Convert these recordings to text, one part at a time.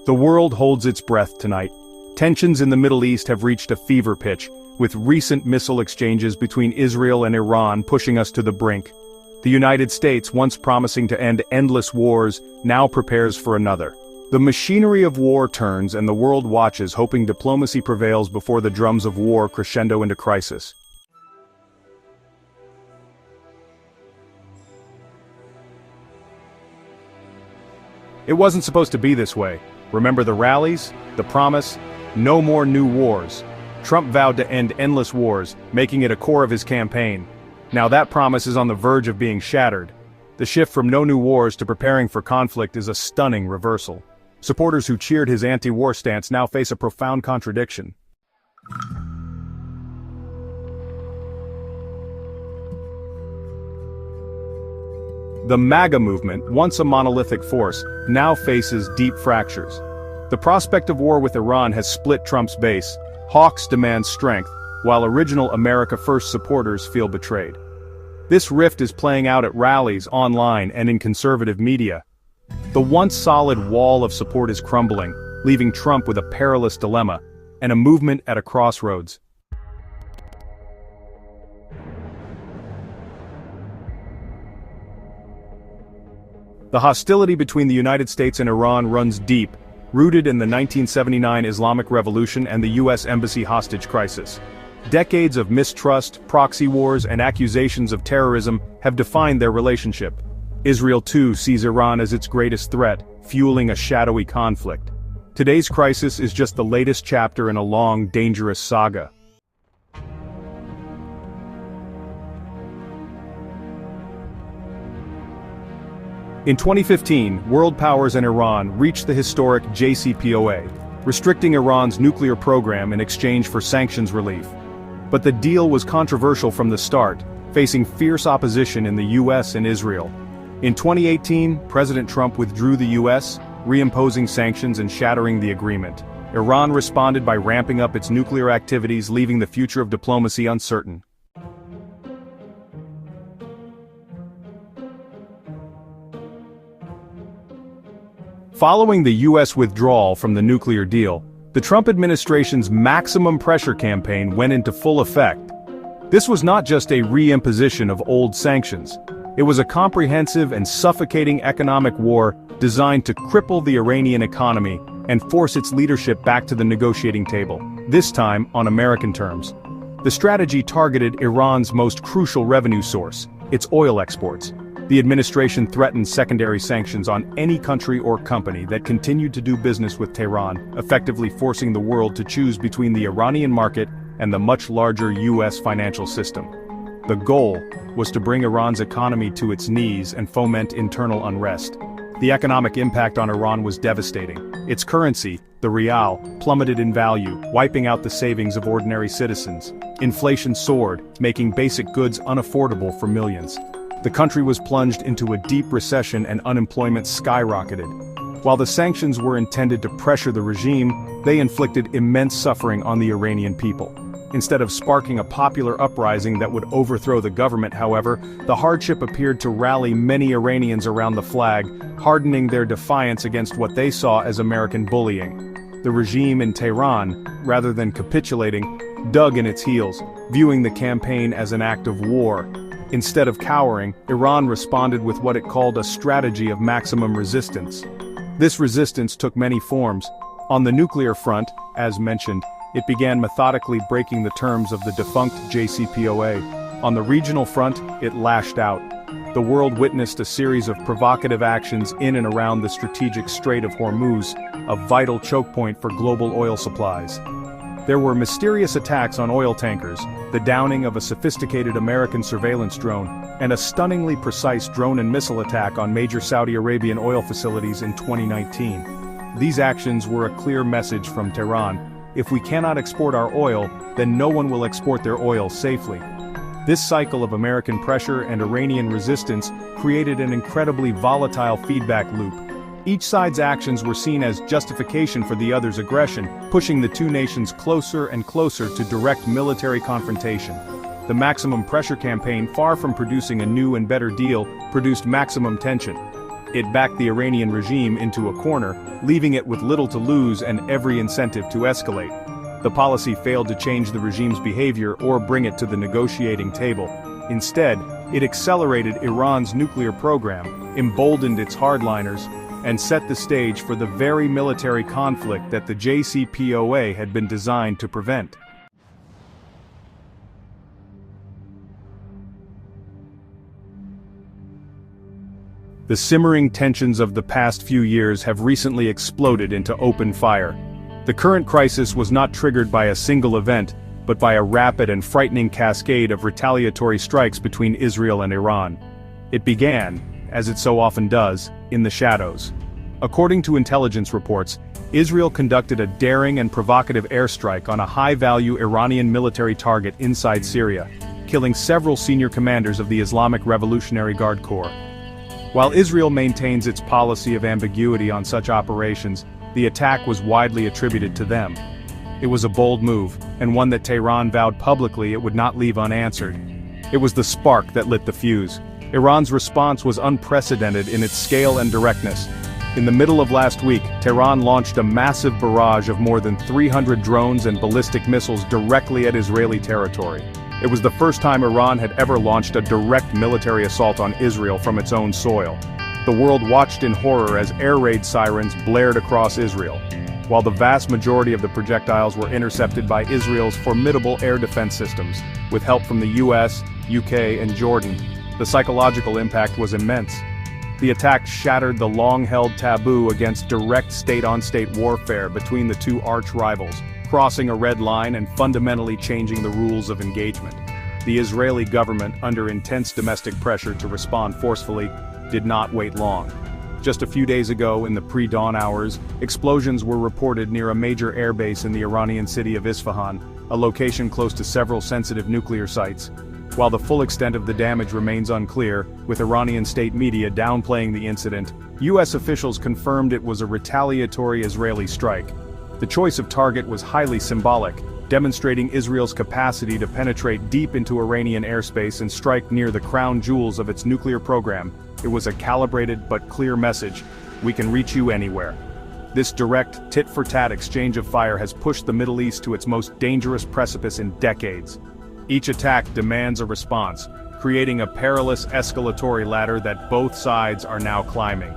The world holds its breath tonight. Tensions in the Middle East have reached a fever pitch, with recent missile exchanges between Israel and Iran pushing us to the brink. The United States, once promising to end endless wars, now prepares for another. The machinery of war turns and the world watches, hoping diplomacy prevails before the drums of war crescendo into crisis. It wasn't supposed to be this way. Remember the rallies, the promise, no more new wars. Trump vowed to end endless wars, making it a core of his campaign. Now that promise is on the verge of being shattered. The shift from no new wars to preparing for conflict is a stunning reversal. Supporters who cheered his anti-war stance now face a profound contradiction. The MAGA movement, once a monolithic force, now faces deep fractures. The prospect of war with Iran has split Trump's base. Hawks demand strength, while original America First supporters feel betrayed. This rift is playing out at rallies, online, and in conservative media. The once solid wall of support is crumbling, leaving Trump with a perilous dilemma, and a movement at a crossroads. The hostility between the United States and Iran runs deep, rooted in the 1979 Islamic Revolution and the U.S. Embassy hostage crisis. Decades of mistrust, proxy wars, and accusations of terrorism have defined their relationship. Israel too sees Iran as its greatest threat, fueling a shadowy conflict. Today's crisis is just the latest chapter in a long, dangerous saga. In 2015, world powers and Iran reached the historic JCPOA, restricting Iran's nuclear program in exchange for sanctions relief. But the deal was controversial from the start, facing fierce opposition in the US and Israel. In 2018, President Trump withdrew the US, reimposing sanctions and shattering the agreement. Iran responded by ramping up its nuclear activities, leaving the future of diplomacy uncertain. Following the U.S. withdrawal from the nuclear deal, the Trump administration's maximum pressure campaign went into full effect. This was not just a reimposition of old sanctions. It was a comprehensive and suffocating economic war designed to cripple the Iranian economy and force its leadership back to the negotiating table, this time on American terms. The strategy targeted Iran's most crucial revenue source, its oil exports. The administration threatened secondary sanctions on any country or company that continued to do business with Tehran, effectively forcing the world to choose between the Iranian market and the much larger U.S. financial system. The goal was to bring Iran's economy to its knees and foment internal unrest. The economic impact on Iran was devastating. Its currency, the rial, plummeted in value, wiping out the savings of ordinary citizens. Inflation soared, making basic goods unaffordable for millions. The country was plunged into a deep recession and unemployment skyrocketed. While the sanctions were intended to pressure the regime, they inflicted immense suffering on the Iranian people. Instead of sparking a popular uprising that would overthrow the government, however, the hardship appeared to rally many Iranians around the flag, hardening their defiance against what they saw as American bullying. The regime in Tehran, rather than capitulating, dug in its heels, viewing the campaign as an act of war. Instead of cowering, Iran responded with what it called a strategy of maximum resistance. This resistance took many forms. On the nuclear front, as mentioned, it began methodically breaking the terms of the defunct JCPOA. On the regional front, it lashed out. The world witnessed a series of provocative actions in and around the strategic Strait of Hormuz, a vital choke point for global oil supplies. There were mysterious attacks on oil tankers, the downing of a sophisticated American surveillance drone, and a stunningly precise drone and missile attack on major Saudi Arabian oil facilities in 2019. These actions were a clear message from Tehran: if we cannot export our oil, then no one will export their oil safely. This cycle of American pressure and Iranian resistance created an incredibly volatile feedback loop. Each side's actions were seen as justification for the other's aggression, pushing the two nations closer and closer to direct military confrontation. The maximum pressure campaign, far from producing a new and better deal, produced maximum tension. It backed the Iranian regime into a corner, leaving it with little to lose and every incentive to escalate. The policy failed to change the regime's behavior or bring it to the negotiating table. Instead, it accelerated Iran's nuclear program, emboldened its hardliners, and set the stage for the very military conflict that the JCPOA had been designed to prevent. The simmering tensions of the past few years have recently exploded into open fire. The current crisis was not triggered by a single event, but by a rapid and frightening cascade of retaliatory strikes between Israel and Iran. It began, as it so often does, in the shadows. According to intelligence reports, Israel conducted a daring and provocative airstrike on a high-value Iranian military target inside Syria, killing several senior commanders of the Islamic Revolutionary Guard Corps. While Israel maintains its policy of ambiguity on such operations, the attack was widely attributed to them. It was a bold move, and one that Tehran vowed publicly it would not leave unanswered. It was the spark that lit the fuse. Iran's response was unprecedented in its scale and directness. In the middle of last week, Tehran launched a massive barrage of more than 300 drones and ballistic missiles directly at Israeli territory. It was the first time Iran had ever launched a direct military assault on Israel from its own soil. The world watched in horror as air raid sirens blared across Israel. While the vast majority of the projectiles were intercepted by Israel's formidable air defense systems, with help from the US, UK, and Jordan, the psychological impact was immense. The attack shattered the long-held taboo against direct state-on-state warfare between the two arch-rivals, crossing a red line and fundamentally changing the rules of engagement. The Israeli government, under intense domestic pressure to respond forcefully, did not wait long. Just a few days ago, in the pre-dawn hours, explosions were reported near a major airbase in the Iranian city of Isfahan, a location close to several sensitive nuclear sites. While the full extent of the damage remains unclear, with Iranian state media downplaying the incident, US officials confirmed it was a retaliatory Israeli strike. The choice of target was highly symbolic, demonstrating Israel's capacity to penetrate deep into Iranian airspace and strike near the crown jewels of its nuclear program. It was a calibrated but clear message: we can reach you anywhere. This direct, tit-for-tat exchange of fire has pushed the Middle East to its most dangerous precipice in decades. Each attack demands a response, creating a perilous escalatory ladder that both sides are now climbing.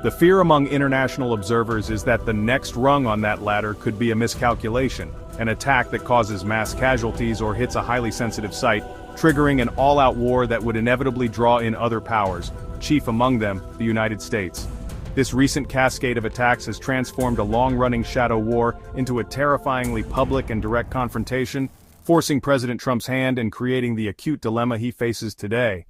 The fear among international observers is that the next rung on that ladder could be a miscalculation, an attack that causes mass casualties or hits a highly sensitive site, triggering an all-out war that would inevitably draw in other powers, chief among them, the United States. This recent cascade of attacks has transformed a long-running shadow war into a terrifyingly public and direct confrontation, forcing President Trump's hand and creating the acute dilemma he faces today.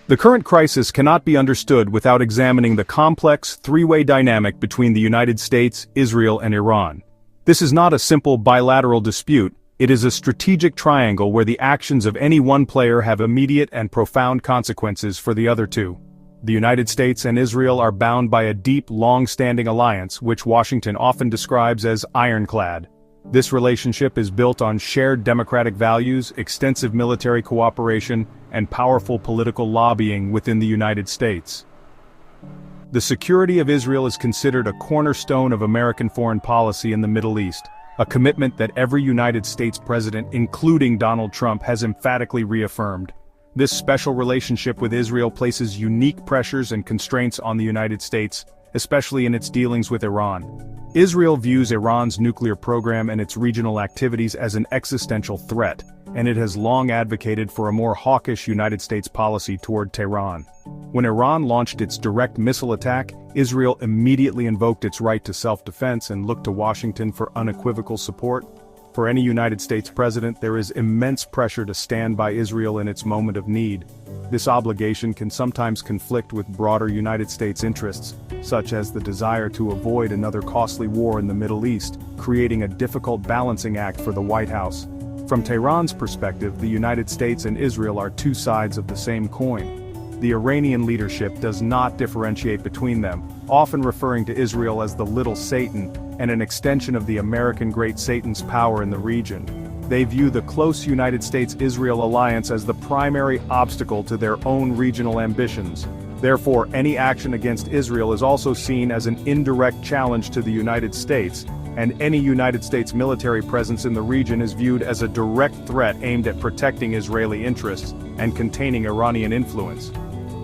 The current crisis cannot be understood without examining the complex, three-way dynamic between the United States, Israel, and Iran. This is not a simple bilateral dispute, it is a strategic triangle where the actions of any one player have immediate and profound consequences for the other two. The United States and Israel are bound by a deep, long-standing alliance which Washington often describes as ironclad. This relationship is built on shared democratic values, extensive military cooperation, and powerful political lobbying within the United States. The security of Israel is considered a cornerstone of American foreign policy in the Middle East, a commitment that every United States president, including Donald Trump, has emphatically reaffirmed. This special relationship with Israel places unique pressures and constraints on the United States, especially in its dealings with Iran. Israel views Iran's nuclear program and its regional activities as an existential threat, and it has long advocated for a more hawkish United States policy toward Tehran. When Iran launched its direct missile attack, Israel immediately invoked its right to self-defense and looked to Washington for unequivocal support. For any United States president, there is immense pressure to stand by Israel in its moment of need. This obligation can sometimes conflict with broader United States interests, such as the desire to avoid another costly war in the Middle East, creating a difficult balancing act for the White House. From Tehran's perspective, the United States and Israel are two sides of the same coin. The Iranian leadership does not differentiate between them, often referring to Israel as the Little Satan, and an extension of the American Great Satan's power in the region. They view the close United States-Israel alliance as the primary obstacle to their own regional ambitions. Therefore, any action against Israel is also seen as an indirect challenge to the United States, and any United States military presence in the region is viewed as a direct threat aimed at protecting Israeli interests and containing Iranian influence.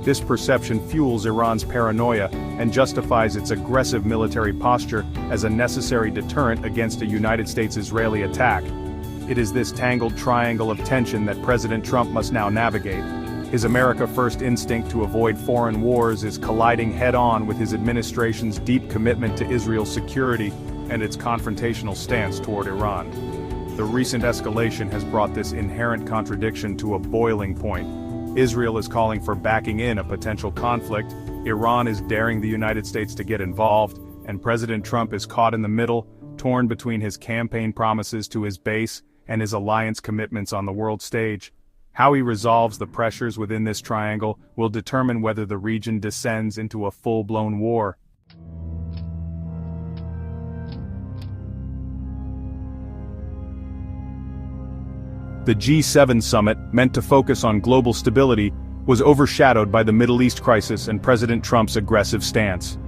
This perception fuels Iran's paranoia and justifies its aggressive military posture as a necessary deterrent against a United States-Israeli attack. It is this tangled triangle of tension that President Trump must now navigate. His America First instinct to avoid foreign wars is colliding head-on with his administration's deep commitment to Israel's security and its confrontational stance toward Iran. The recent escalation has brought this inherent contradiction to a boiling point. Israel is calling for backing in a potential conflict, Iran is daring the United States to get involved, and President Trump is caught in the middle, torn between his campaign promises to his base and his alliance commitments on the world stage. How he resolves the pressures within this triangle will determine whether the region descends into a full-blown war. The G7 summit, meant to focus on global stability, was overshadowed by the Middle East crisis and President Trump's aggressive stance.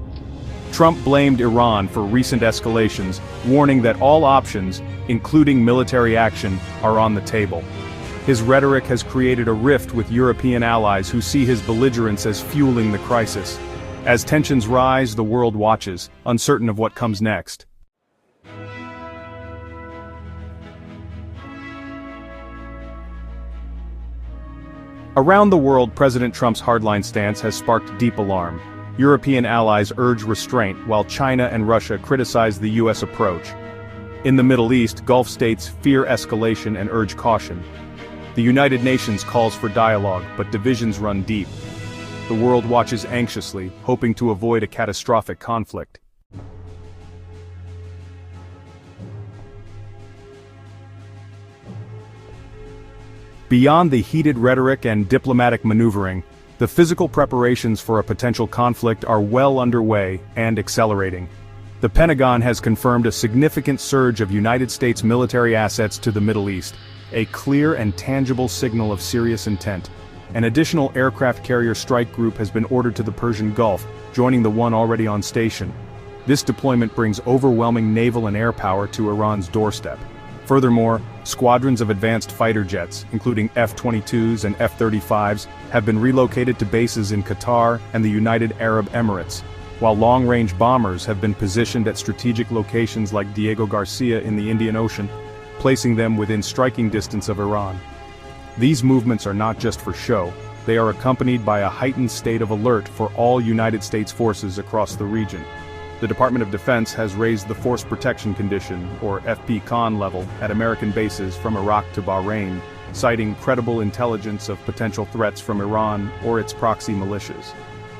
Trump blamed Iran for recent escalations, warning that all options, including military action, are on the table. His rhetoric has created a rift with European allies who see his belligerence as fueling the crisis. As tensions rise, the world watches, uncertain of what comes next. Around the world, President Trump's hardline stance has sparked deep alarm. European allies urge restraint, while China and Russia criticize the U.S. approach. In the Middle East, Gulf states fear escalation and urge caution. The United Nations calls for dialogue, but divisions run deep. The world watches anxiously, hoping to avoid a catastrophic conflict. Beyond the heated rhetoric and diplomatic maneuvering, the physical preparations for a potential conflict are well underway and accelerating. The Pentagon has confirmed a significant surge of United States military assets to the Middle East, a clear and tangible signal of serious intent. An additional aircraft carrier strike group has been ordered to the Persian Gulf, joining the one already on station. This deployment brings overwhelming naval and air power to Iran's doorstep. Furthermore, squadrons of advanced fighter jets, including F-22s and F-35s, have been relocated to bases in Qatar and the United Arab Emirates, while long-range bombers have been positioned at strategic locations like Diego Garcia in the Indian Ocean, placing them within striking distance of Iran. These movements are not just for show, they are accompanied by a heightened state of alert for all United States forces across the region. The Department of Defense has raised the Force Protection Condition, or FPCON level, at American bases from Iraq to Bahrain, citing credible intelligence of potential threats from Iran or its proxy militias.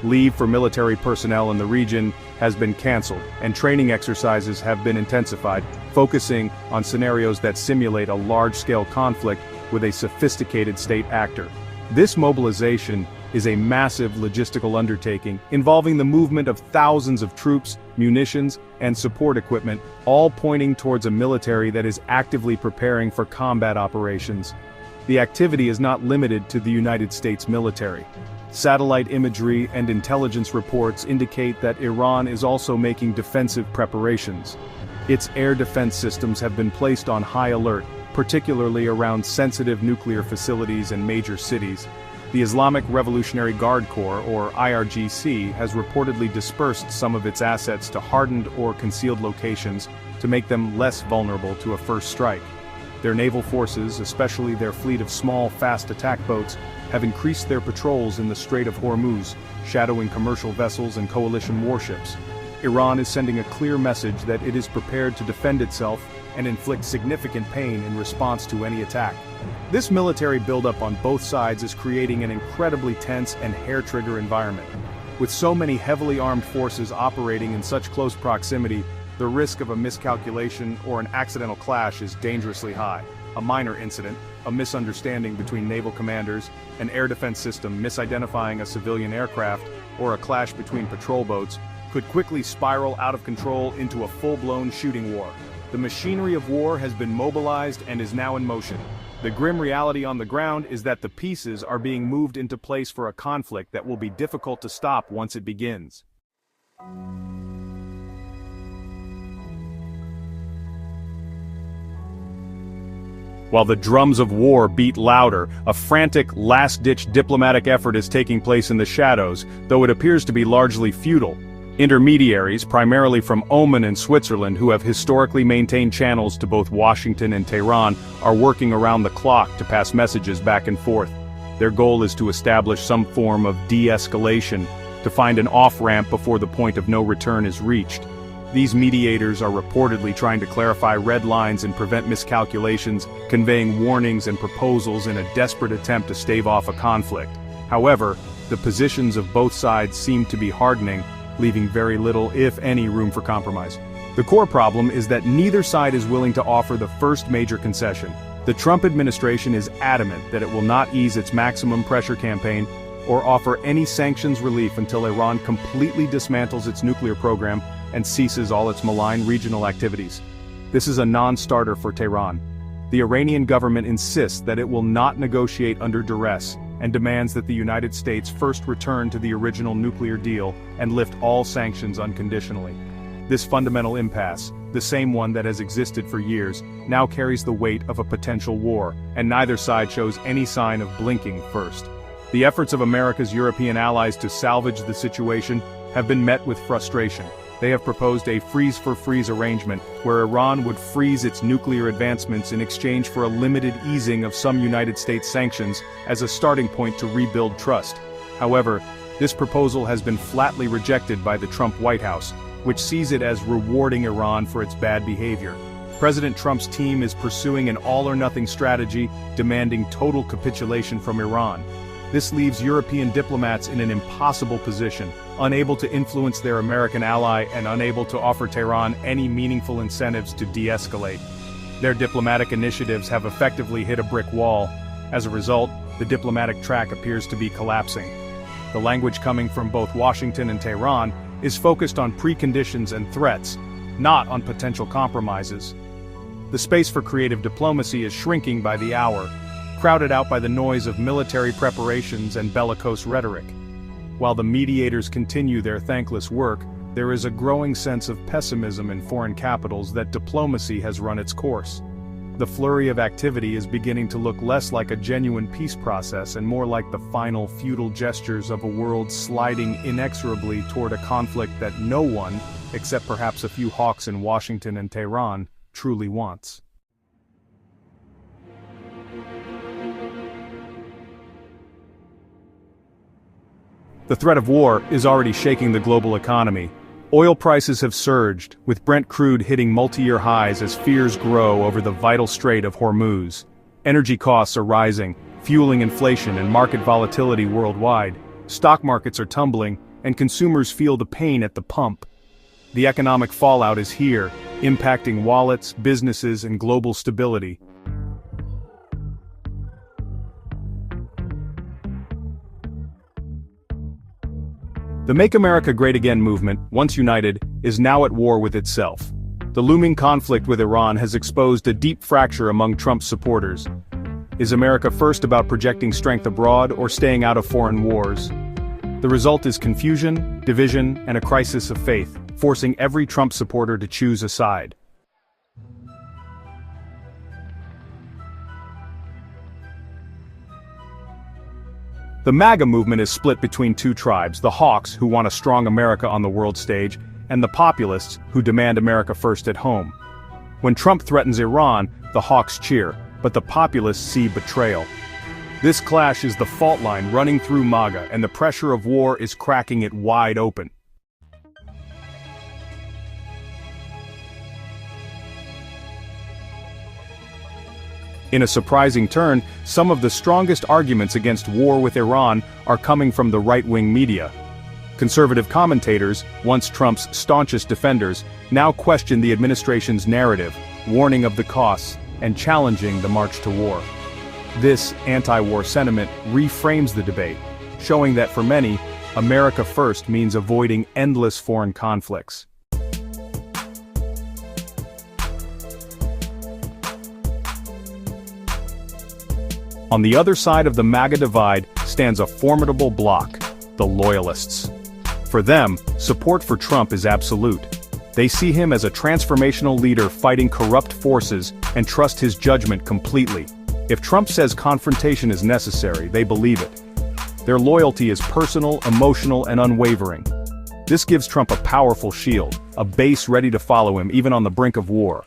Leave for military personnel in the region has been canceled, and training exercises have been intensified, focusing on scenarios that simulate a large-scale conflict with a sophisticated state actor. This mobilization is a massive logistical undertaking involving the movement of thousands of troops, munitions, and support equipment, all pointing towards a military that is actively preparing for combat operations. The activity is not limited to the United States military. Satellite imagery and intelligence reports indicate that Iran is also making defensive preparations. Its air defense systems have been placed on high alert, particularly around sensitive nuclear facilities and major cities. The Islamic Revolutionary Guard Corps, or IRGC, has reportedly dispersed some of its assets to hardened or concealed locations to make them less vulnerable to a first strike. Their naval forces, especially their fleet of small, fast attack boats, have increased their patrols in the Strait of Hormuz, shadowing commercial vessels and coalition warships. Iran is sending a clear message that it is prepared to defend itself and inflict significant pain in response to any attack. This military buildup on both sides is creating an incredibly tense and hair-trigger environment. With so many heavily armed forces operating in such close proximity, the risk of a miscalculation or an accidental clash is dangerously high. A minor incident, a misunderstanding between naval commanders, an air defense system misidentifying a civilian aircraft, or a clash between patrol boats, could quickly spiral out of control into a full-blown shooting war. The machinery of war has been mobilized and is now in motion. The grim reality on the ground is that the pieces are being moved into place for a conflict that will be difficult to stop once it begins. While the drums of war beat louder, a frantic, last-ditch diplomatic effort is taking place in the shadows, though it appears to be largely futile. Intermediaries, primarily from Oman and Switzerland, who have historically maintained channels to both Washington and Tehran, are working around the clock to pass messages back and forth. Their goal is to establish some form of de-escalation, to find an off-ramp before the point of no return is reached. These mediators are reportedly trying to clarify red lines and prevent miscalculations, conveying warnings and proposals in a desperate attempt to stave off a conflict. However, the positions of both sides seem to be hardening, leaving very little, if any, room for compromise. The core problem is that neither side is willing to offer the first major concession. The Trump administration is adamant that it will not ease its maximum pressure campaign or offer any sanctions relief until Iran completely dismantles its nuclear program and ceases all its malign regional activities. This is a non-starter for Tehran. The Iranian government insists that it will not negotiate under duress and demands that the United States first return to the original nuclear deal and lift all sanctions unconditionally. This fundamental impasse, the same one that has existed for years, now carries the weight of a potential war, and neither side shows any sign of blinking first. The efforts of America's European allies to salvage the situation have been met with frustration. They have proposed a freeze-for-freeze arrangement, where Iran would freeze its nuclear advancements in exchange for a limited easing of some United States sanctions as a starting point to rebuild trust. However, this proposal has been flatly rejected by the Trump White House, which sees it as rewarding Iran for its bad behavior. President Trump's team is pursuing an all-or-nothing strategy, demanding total capitulation from Iran. This leaves European diplomats in an impossible position, unable to influence their American ally and unable to offer Tehran any meaningful incentives to de-escalate. Their diplomatic initiatives have effectively hit a brick wall. As a result, the diplomatic track appears to be collapsing. The language coming from both Washington and Tehran is focused on preconditions and threats, not on potential compromises. The space for creative diplomacy is shrinking by the hour, crowded out by the noise of military preparations and bellicose rhetoric. While the mediators continue their thankless work, there is a growing sense of pessimism in foreign capitals that diplomacy has run its course. The flurry of activity is beginning to look less like a genuine peace process and more like the final futile gestures of a world sliding inexorably toward a conflict that no one, except perhaps a few hawks in Washington and Tehran, truly wants. The threat of war is already shaking the global economy. Oil prices have surged, with Brent crude hitting multi-year highs as fears grow over the vital Strait of Hormuz. Energy costs are rising, fueling inflation and market volatility worldwide. Stock markets are tumbling, and consumers feel the pain at the pump. The economic fallout is here, impacting wallets, businesses, and global stability. The Make America Great Again movement, once united, is now at war with itself. The looming conflict with Iran has exposed a deep fracture among Trump's supporters. Is America first about projecting strength abroad or staying out of foreign wars? The result is confusion, division, and a crisis of faith, forcing every Trump supporter to choose a side. The MAGA movement is split between two tribes, the hawks, who want a strong America on the world stage, and the populists, who demand America first at home. When Trump threatens Iran, the hawks cheer, but the populists see betrayal. This clash is the fault line running through MAGA, and the pressure of war is cracking it wide open. In a surprising turn, some of the strongest arguments against war with Iran are coming from the right-wing media. Conservative commentators, once Trump's staunchest defenders, now question the administration's narrative, warning of the costs, and challenging the march to war. This anti-war sentiment reframes the debate, showing that for many, America first means avoiding endless foreign conflicts. On the other side of the MAGA divide stands a formidable bloc, the loyalists. For them, support for Trump is absolute. They see him as a transformational leader fighting corrupt forces and trust his judgment completely. If Trump says confrontation is necessary, they believe it. Their loyalty is personal, emotional, and unwavering. This gives Trump a powerful shield, a base ready to follow him even on the brink of war.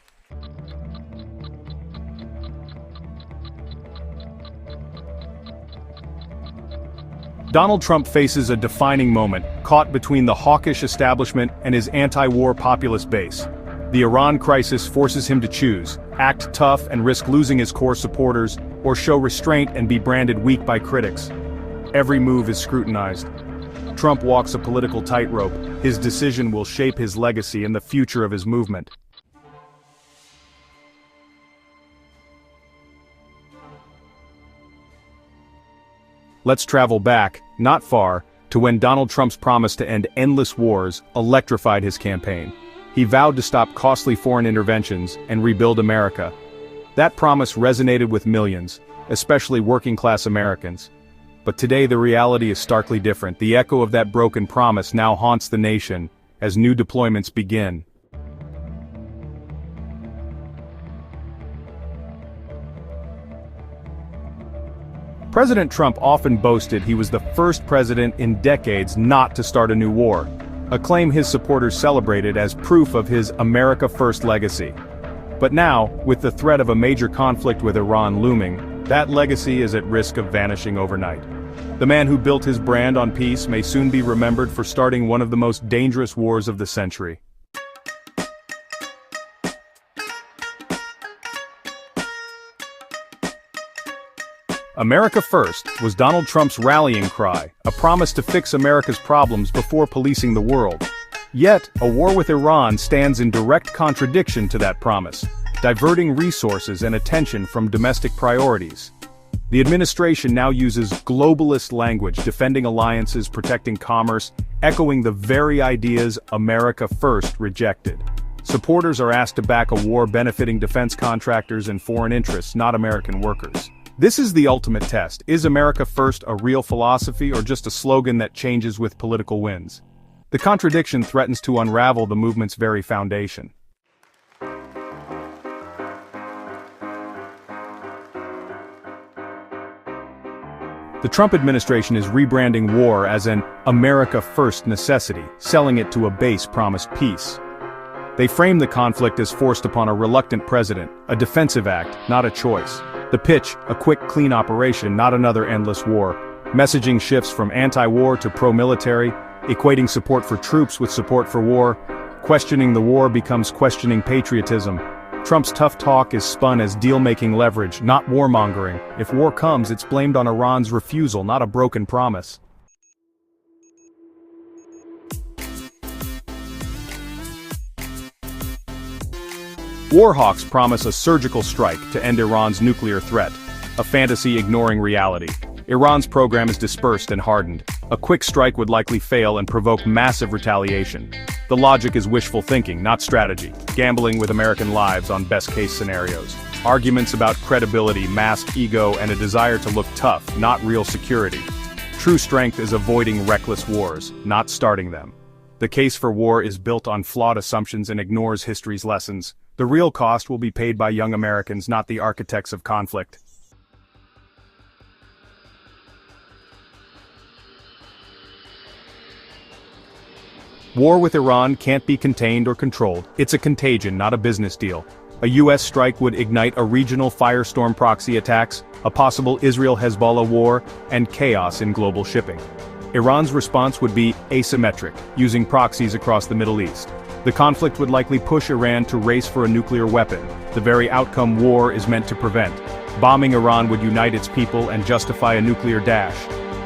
Donald Trump faces a defining moment, caught between the hawkish establishment and his anti-war populist base. The Iran crisis forces him to choose: act tough and risk losing his core supporters, or show restraint and be branded weak by critics. Every move is scrutinized. Trump walks a political tightrope. His decision will shape his legacy and the future of his movement. Let's travel back, not far, to when Donald Trump's promise to end endless wars electrified his campaign. He vowed to stop costly foreign interventions and rebuild America. That promise resonated with millions, especially working-class Americans. But today the reality is starkly different. The echo of that broken promise now haunts the nation as new deployments begin. President Trump often boasted he was the first president in decades not to start a new war, a claim his supporters celebrated as proof of his America First legacy. But now, with the threat of a major conflict with Iran looming, that legacy is at risk of vanishing overnight. The man who built his brand on peace may soon be remembered for starting one of the most dangerous wars of the century. America First was Donald Trump's rallying cry, a promise to fix America's problems before policing the world. Yet, a war with Iran stands in direct contradiction to that promise, diverting resources and attention from domestic priorities. The administration now uses globalist language, defending alliances, protecting commerce, echoing the very ideas America First rejected. Supporters are asked to back a war benefiting defense contractors and foreign interests, not American workers. This is the ultimate test. Is America First a real philosophy or just a slogan that changes with political winds? The contradiction threatens to unravel the movement's very foundation. The Trump administration is rebranding war as an America First necessity, selling it to a base promised peace. They frame the conflict as forced upon a reluctant president, a defensive act, not a choice. The pitch, a quick, clean operation, not another endless war. Messaging shifts from anti-war to pro-military, equating support for troops with support for war. Questioning the war becomes questioning patriotism. Trump's tough talk is spun as deal-making leverage, not warmongering. If war comes, it's blamed on Iran's refusal, not a broken promise. Warhawks promise a surgical strike to end Iran's nuclear threat, a fantasy ignoring reality. Iran's program is dispersed and hardened. A quick strike would likely fail and provoke massive retaliation. The logic is wishful thinking, not strategy, gambling with American lives on best-case scenarios. Arguments about credibility mask ego and a desire to look tough, not real security. True strength is avoiding reckless wars, not starting them. The case for war is built on flawed assumptions and ignores history's lessons. The real cost will be paid by young Americans, not the architects of conflict. War with Iran can't be contained or controlled. It's a contagion, not a business deal. A US strike would ignite a regional firestorm proxy attacks, a possible Israel-Hezbollah war, and chaos in global shipping. Iran's response would be asymmetric, using proxies across the Middle East. The conflict would likely push Iran to race for a nuclear weapon, the very outcome war is meant to prevent. Bombing Iran would unite its people and justify a nuclear dash.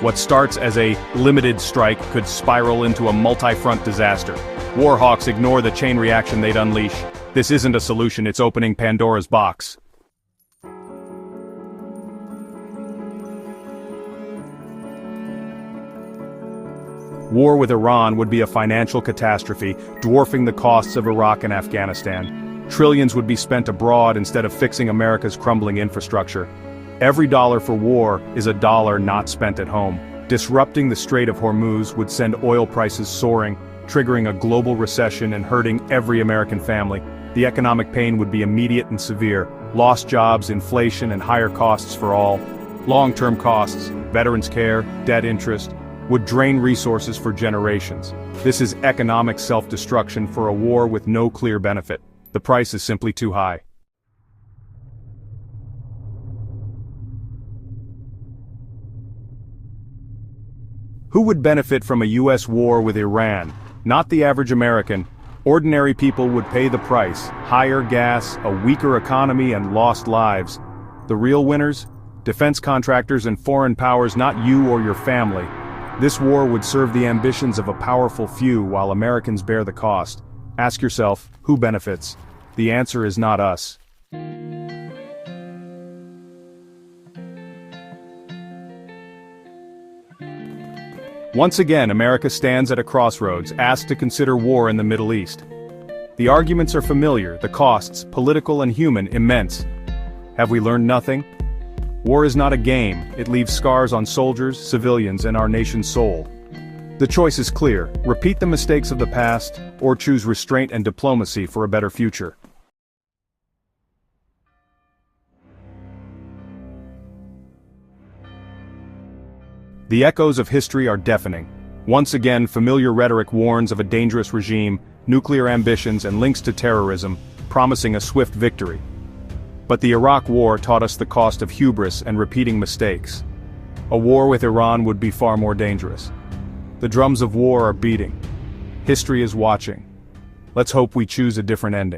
What starts as a limited strike could spiral into a multi-front disaster. Warhawks ignore the chain reaction they'd unleash. This isn't a solution, it's opening Pandora's box. War with Iran would be a financial catastrophe, dwarfing the costs of Iraq and Afghanistan. Trillions would be spent abroad instead of fixing America's crumbling infrastructure. Every dollar for war is a dollar not spent at home. Disrupting the Strait of Hormuz would send oil prices soaring, triggering a global recession and hurting every American family. The economic pain would be immediate and severe. Lost jobs, inflation, and higher costs for all. Long-term costs, veterans' care, debt interest, would drain resources for generations. This is economic self-destruction for a war with no clear benefit. The price is simply too high. Who would benefit from a U.S. war with Iran? Not the average American. Ordinary people would pay the price: higher gas, a weaker economy, and lost lives. The real winners? Defense contractors and foreign powers, not you or your family. This war would serve the ambitions of a powerful few while Americans bear the cost. Ask yourself, who benefits? The answer is not us. Once again, America stands at a crossroads, asked to consider war in the Middle East. The arguments are familiar, the costs, political and human, immense. Have we learned nothing? War is not a game. It leaves scars on soldiers, civilians, and our nation's soul. The choice is clear: repeat the mistakes of the past, or choose restraint and diplomacy for a better future. The echoes of history are deafening. Once again, familiar rhetoric warns of a dangerous regime, nuclear ambitions, and links to terrorism, promising a swift victory. But the Iraq War taught us the cost of hubris and repeating mistakes. A war with Iran would be far more dangerous. The drums of war are beating. History is watching. Let's hope we choose a different ending.